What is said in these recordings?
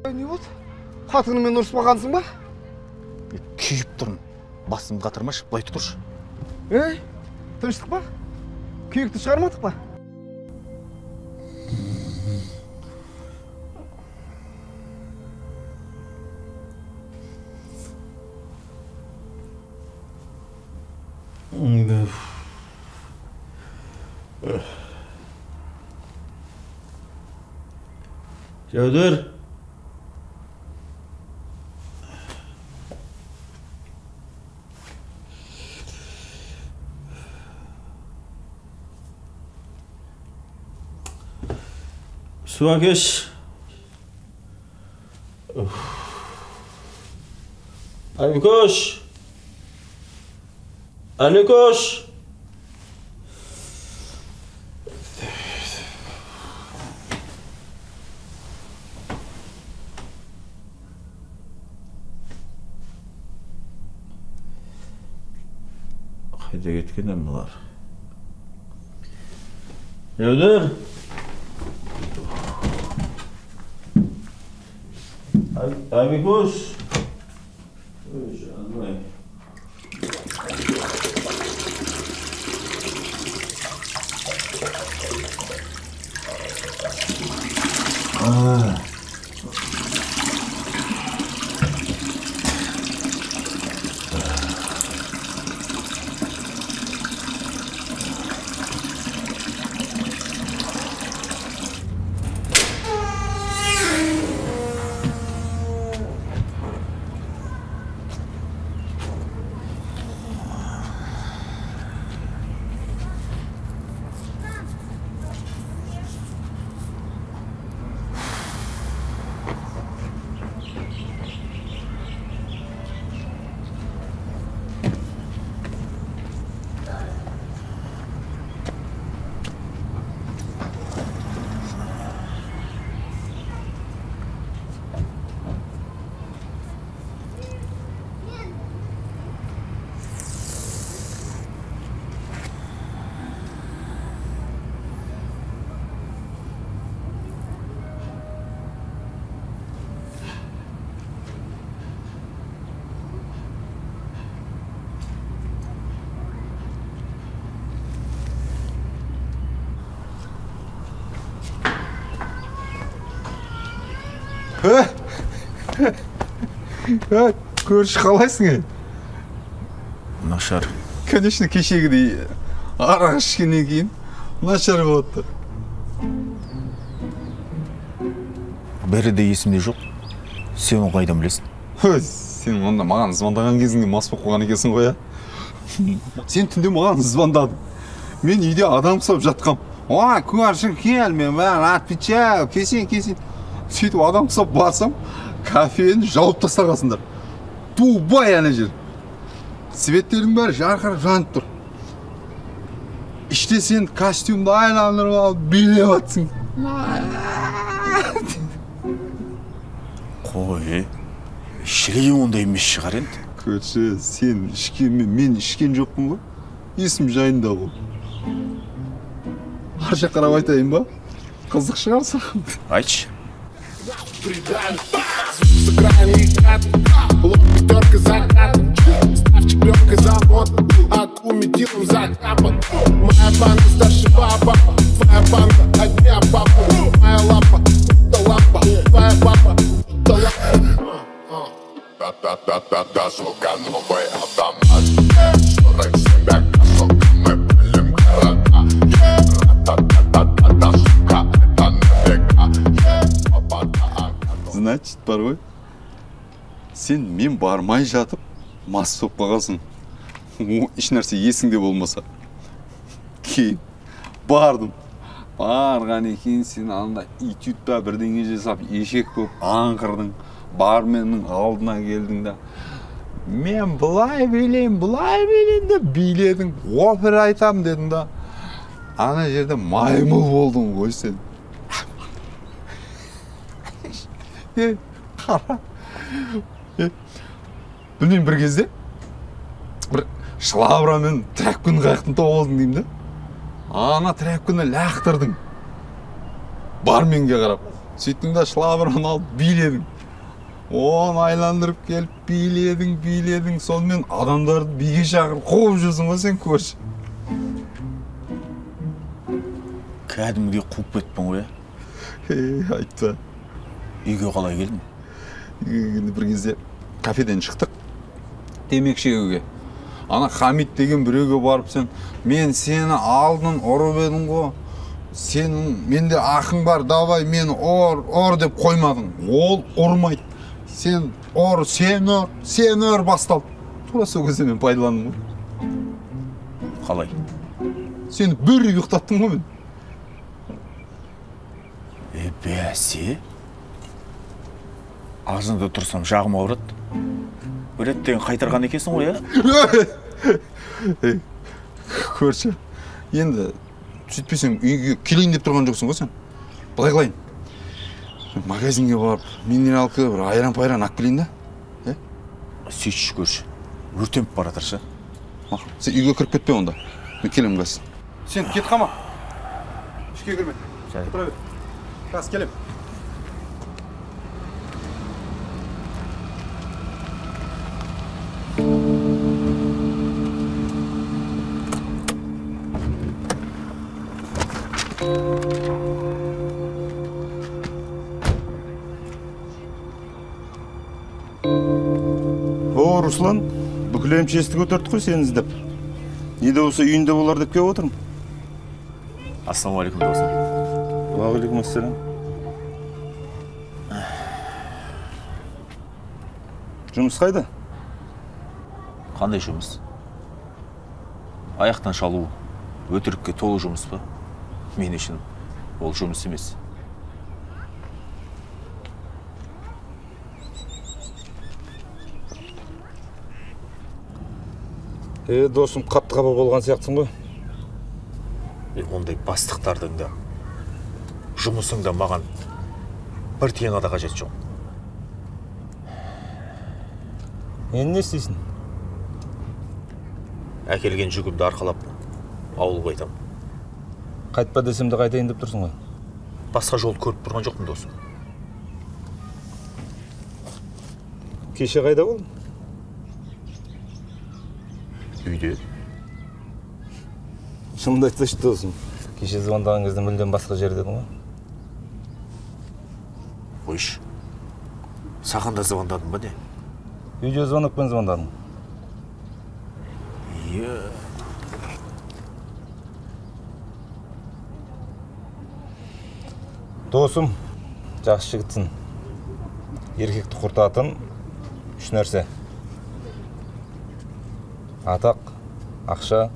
Не болды? Қатыныңмен ұрыспағансың ба? Күйіп тұрмын. Басымды қатырмашы, былай тұршы. Тыныштық па? Күйікті шығармадық па? Жәудір. Su әкеш. Әлікөш. Әлікөш. Қайда кеткен әмілар? Жәудір. Әлікөш. Жаным-ай. Көрші қалайсың? Нашар. Конечно, кешегідей арақ ішкеннен кейін нашар болады. Бәрі де есімде жоқ. Сен оны қайдан білесің? Сен онда маған звондаған кезіңде мас болып қойған екенсің ғой, Сен түнде маған звондадың. Мен үйде адам ұқсап жатқам. Ой, көршің кел, мен бәрін отвечаю, кесен. Сөйтіп адам ұқсап барсам, кафені жауып тастағасыңдар. Тубай ана жер. Светтердің бәрі жарқырап жанып тұр. Іште сен костюмды айландырып алып билеп атсың. Қой, шілеген ондай емес шығар енді. Көрші, сен ішкенмен мен ішкен жоқпын ғой. Есім жайында ғой. Арша қарап айтайын ба? Қызық шығарсың. Айтшы. Сыграем играть, лоб пятерка закат. Ставь четверкой завод, аку метилом закапан. Моя банда старше папа, твоя банда одня папа. Моя лапа, да лампа, твоя папа, да лампа. Да, сука, новый автомат. 47 косок, мы пылим города. Да, сука, это навека. Значит, порой сен мен бармай жатып мас болып қалғансың. Еш нәрсе есіңде болмаса. Кейін бардым. Барған екен сен анда этюдта бірдеңе жасап ешек болып аңқырдың. Барменнің алдына келдің да. Мен бұлай билеймін деп биледің. Опера айтам дедің да. Ана жерде маймыл болдың ғой сен. Қара. Білмеймін, бір кезде бір шлабрамен трәпкіні қаяқтын тауып алдың деймін да. Ана трәпкіні лақтырдың. Барменге қарап. Сөйттің да шлабраны алып биледің. Оны айландырып келіп биледің, сонымен адамдарды биге шақырып қуып жүрсің ғой сен, көрші. Кәдімгідей қуып кетпін ғой, Айтпа. үйге қалай келдің? Үйге бір кезде кафеден шықтық, темекі шегуге. Ана Хамид деген біреуге барып мен сені алдын ұрып едім ғой. Менде ақың бар, давай мені ор деп қоймадың. Ол ұрмайды. Сен ор басталды. Тура сол кезде мен пайдаландым ғой. Қалай? Сені бір ұйықтаттым ғой мен. Бәсе? Азында тұрсам жағым ауырады. Бір реттен қайтарған екенсің ғой, Көрші, енді сөйтпесең үйге келейін деп тұрған жоқсың ғой сен. Былай қылайын. Магазинге барып, минералка, бір айран-пайран ақ келейін да. Сөйтші көрші. Өртеніп баратыршы. Сен үйге кіріп кетпе онда. Мен келем қазір. Сен кет қама. Ішке кірме. Отыра бер. Қазір келем. Руслан, бүкіл емшесті көтерді қой сені іздеп. Не де болса үйінде болар деп келіп отырмын. Ассалаумағалейкум досым. Уағалейкум ассалам. Жұмыс қайда? Қандай жұмыс? Аяқтан шалу, өтірікке толы жұмыс па? Мен үшін ол жұмыс емес. Досым, қатты қапа болған сияқтысың ғой. Ондай бастықтардың да, жұмысың да маған бір тиынға да қажет жоқ. Енді не істейсің? Әкелген жүгімді арқалап ауылға айтам. Қайтпа десем де қайтайын деп тұрсың ғой. Басқа жол көріп тұрған жоқпын досым. Кеше қайда болдың? Үйде. Шынымды айтсайшы досым. Кеше звондаған кезде мүлдем басқа жерде едің ғой. Қойшы. Саған да звондадым ба не? Үйде звонокпен звондадым. Досым, жақсы жігітсің. Еркекті құртатын үш нәрсе. Атақ, ақша,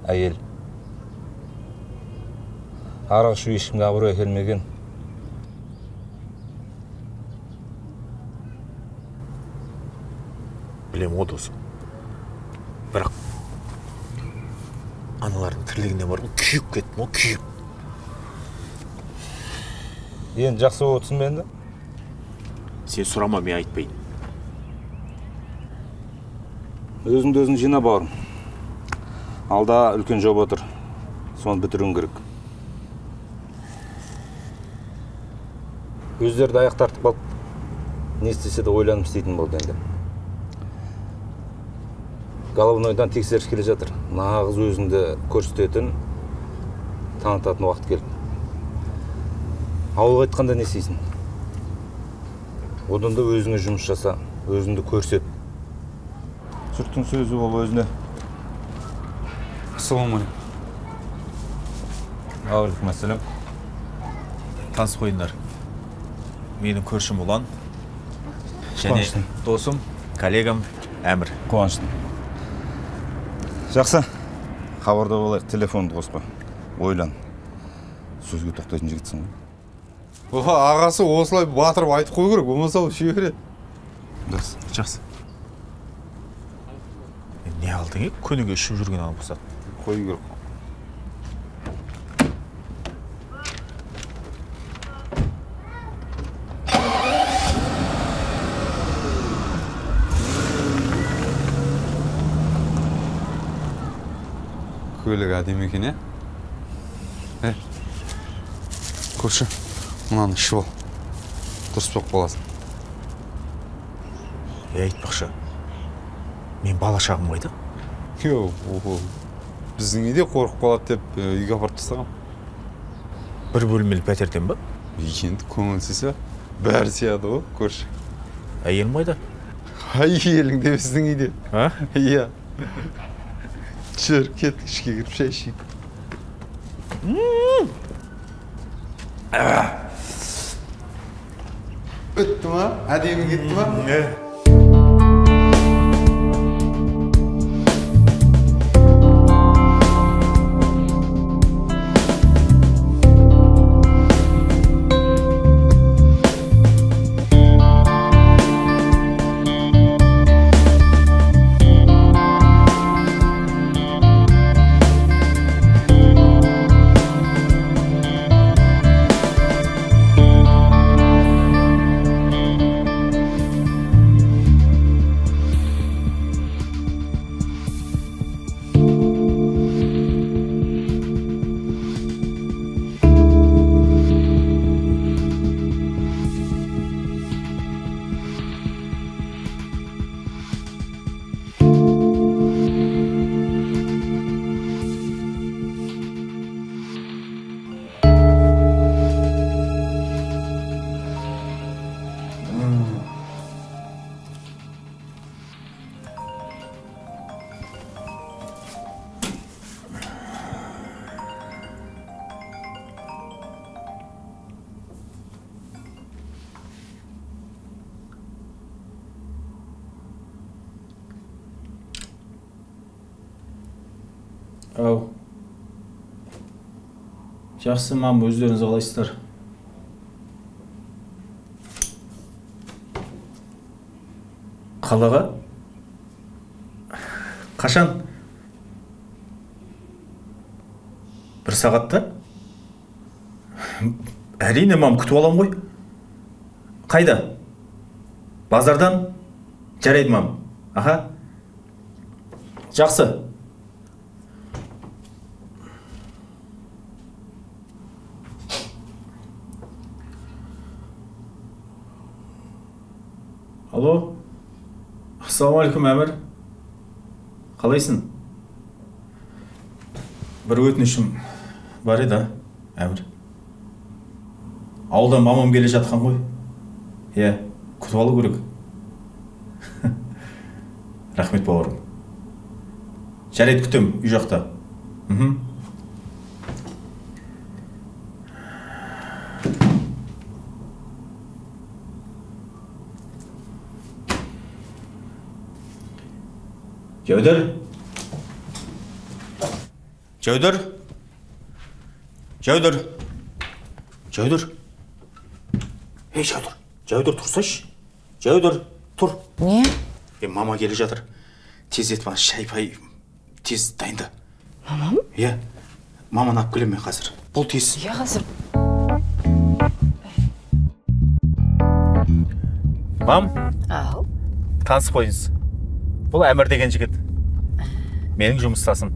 әйел. Арақ ішу ешкімге абырой әкелмеген. Білем о досым. Бірақ аналардың тірлігіне бар ғой, күйіп кеттім, күйіп. Енді жақсы отырсын бе енді? Сен сұрама, мен айтпайын. Өзіңді өзің жина бауырым. Алда үлкен жоба отыр. Соны бітіруің керек. Өздерді аяқ тартып қалып, не істесе де ойланып істейтін болды енді. Головнойдан тексеріс келе жатыр. Нағыз өзіңді көрсететін, танытатын уақыт келді. Ауылға айтқанда не істейсің? Одан да өзіңе жұмыс жаса, өзіңді көрсет. Жұрттың сөзі ол өзіне. Ассалаумағалейкум. Уағалейкум ассалам. Таныс қойындар. Менің көршім Ұлан. Және досым, коллегам Әмір. Қуаныштым. Жақсы. Хабарда болайық, телефонды қоспа. Ойлан. Сөзге тоқтайтын жігітсің ғой. Ағасы осылай батырып айтып қой керек, болмаса ол шүйе береді. Жақсы. Не алдың, көніге үшіп жүрген адам қосады. Қой керек. Көлік әдемі екен, Көрші, мынаны ішіп ал. Дұрыс болып қаласың. Айтпақшы, мен бала шағым қайда? Біздің үйде қорқып қалады деп үйге апарып тастағам. Бір бөлмелі пәтерден ба? Енді көңілсіз ба? Бәрі сияды ғой, көрші. Әйелім қайда? Әйелің де біздің үйде. А? Иә. Жүр, кеттік ішке кіріп шай ішейік. Өтті ма? Әдемі кетті ма? Ау. Жақсы, мам, өздеріңіз қалайсыздар? Қалаға? Қашан? Бір сағатта? Әрине, мам, күтіп алам ғой. Қайда? Базардан? Жарайды, мам. Аха. Жақсы. Алло. Ассалаумалейкум, Әмір. Қалайсың? Бір өтінішім бар еді, Әмір. Ауылдан мамам келе жатқан ғой. Иә, күтіп алу керек. Рахмет, бауырым. Жарайды, күтем, үй жақта. Жәудір? Жәудір? Жәудір? Жәудір? Ей, Жәудір, Жәудір, тұрсайшы. Жәудір, тұр. Не? Мама келе жатыр. Тез ет, маған шай-пай тез дайында. Мамам? Иә, маманы алып келем мен қазір. Бұл тез. Иә, қазір. Мам, Ау. танысып қойыңыз. Бұл Әмір деген жігіт. Менің жұмыстасым.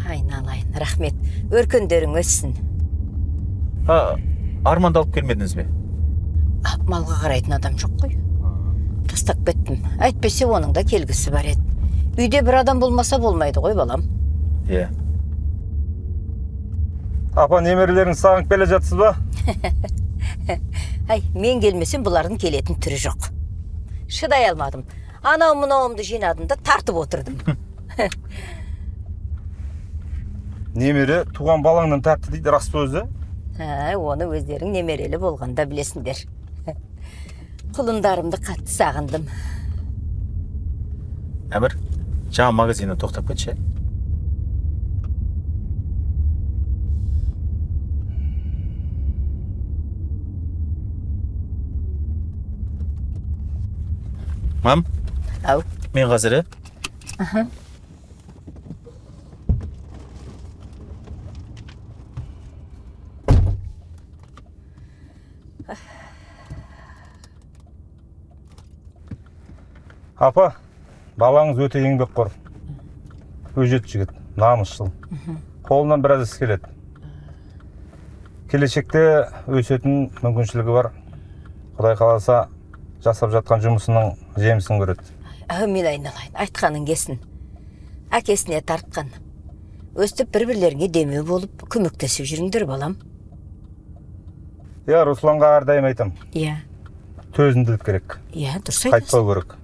Айналайын, рахмет. Өркендерің өссін. Арманды алып келмедіңіз бе? Малға қарайтын адам жоқ қой. Тастап кеттім. Әйтпесе оның да келгісі бар еді. Үйде бір адам болмаса болмайды ғой, балам. Иә. Апа, немерелеріңіз сағынып келе жатсыз ба? Ай, мен келмесем бұлардың келетін түрі жоқ. Шыдай алмадым. Анау-мынауымды жинадым да тартып отырдым. Немере туған балаңнан тәтті дейді, рас па өзі? Оны өздерің немерелі болғанда білесіңдер. Құлындарымды қатты сағындым. Әмір, жаңа магазиннен тоқтап кетші. Мам? Ау. Мен қазір, Апа, балаңыз өте еңбекқор. Өжет жігіт, намысшыл. Қолынан біраз іс келеді. Келешекте өсетін мүмкіншілігі бар. Құдай қаласа, жасап жатқан жұмысының жемісін көреді. Әумин айналайын, айтқаның кесін. Әкесіне тартқан. Өстіп бір-бірлеріңе демеу болып, көмектесіп жүріңдер балам. Я, Русланға әрдайым айтам. Иә. Төзімділік керек. Иә, дұрыс айтасың. Қайтпау керек.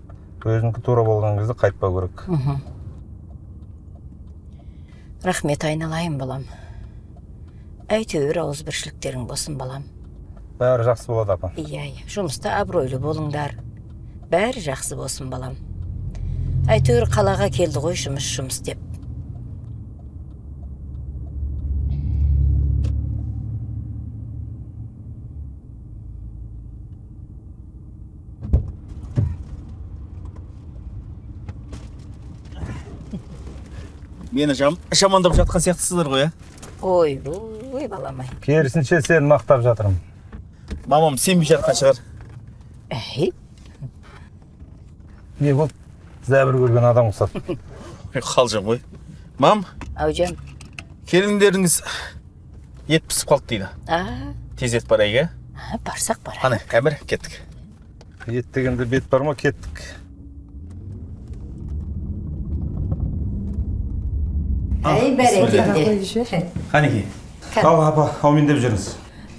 Өзінікі тура болған кезде қайтпау керек. Рахмет айналайын балам. Әйтеуір ауызбіршіліктерің болсын балам. Бәрі жақсы болады, апа. Иә, жұмыста абыройлы болыңдар. Бәрі жақсы болсын балам. Әйтеуір қалаға келді ғой жұмыс деп. Мені жамандап жатқан сияқтысыздар ғой, Ой, баламай. Керісінше сен мақтап жатырмын. Мамам сенбей жатқан шығар. Әй, Не бұл? Зәбір көрген адам ұқсат. Қалжың ғой. Мам, аужан. келіндеріңіз ет пісіп қалды дейді. Тез ет барайық, Барсақ бар. Қане, әмір, кеттік. Ет дегенде бет бар ма, кеттік. Әй, бәрекелді. Қанеке. Ал, апа, аумин деп жүріңіз.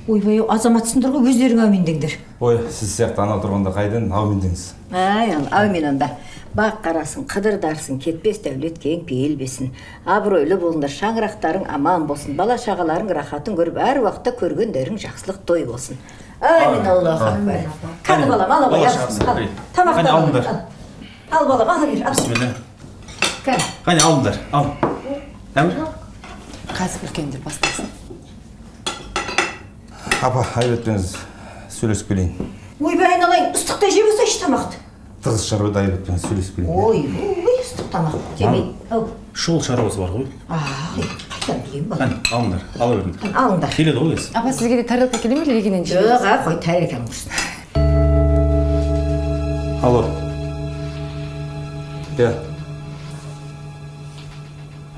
Ойбай, азаматсыңдар ғой, өздерің аумин деңдер. Ой, сіз сияқты ана тұрғанда қайдан аумин деңіз. Аумин онда. Бақ қарасын, қыдырдарсын, кетпес дәулет кең пейілбесін. Абыройлы болыңдар, шаңырақтарың аман болсын, бала шағаларың рахатын көріп, әр уақытта көргендерің жақсылық той болсын. Амин, Аллах акбар. Қаны балам, ала ғой, тамақтан алыңдар. Ал балам, ала бер. Бісміллә. Қане, алыңдар, ал. Әмір? Қазір үлкендер бастасын. Апа, айбетпеңіз сөйлесіп келейін. Ойбай, айналайын, ыстықта жеп осайшы тамақты. Тығыз шаруада айбетпеңіз сөйлесіп келейін. Ой, ыстық тамақ жемейді. Шұғыл шаруасы бар ғой. Қайдан білейін бала. Қане, алыңдар, ала беріңдер. Алыңдар. Келеді ғой ес. Апа, сізге де тарелка келе ме, легенен жеп? Жоқ, қой, тәрекем құрсын. Алло.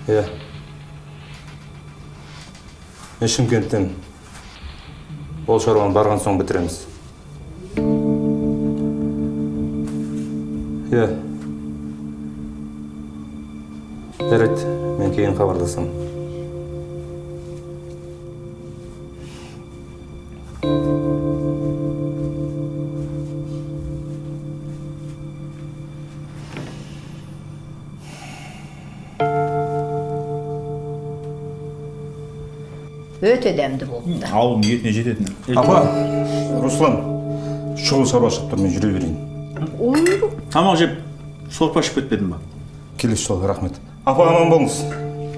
Иә. Мен Шымкенттен. Ол шаруаны барған соң бітіреміз. Иә. Жарайды, мен кейін хабарласам. Өте дәмді болдым да. Ауылдың етіне жететін. Апа, Руслан, шұғыл шаруа шығып тұр, мен жүре берейін. Тамақ жеп, сорпа ішіп кетпедің ба? Келесі жолы, рахмет. Апа, аман болыңыз.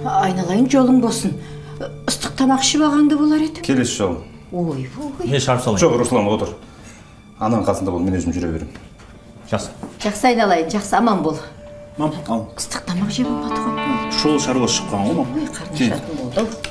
Айналайын жолың болсын. Ыстық тамақ ішіп алғанды болар еді. Келесі жолы. Ой. Не шарп салайын? Жоқ, Руслан, отыр. Ананың қасында бол, мен өзім жүре берем. Жақсы. Жақсы айналайын, жақсы аман бол. Мам, ал. Ыстық тамақ жеп алмады ғой. Шұғыл шаруасы шыққан ғой, мам. Ой, қарны ашатын болды.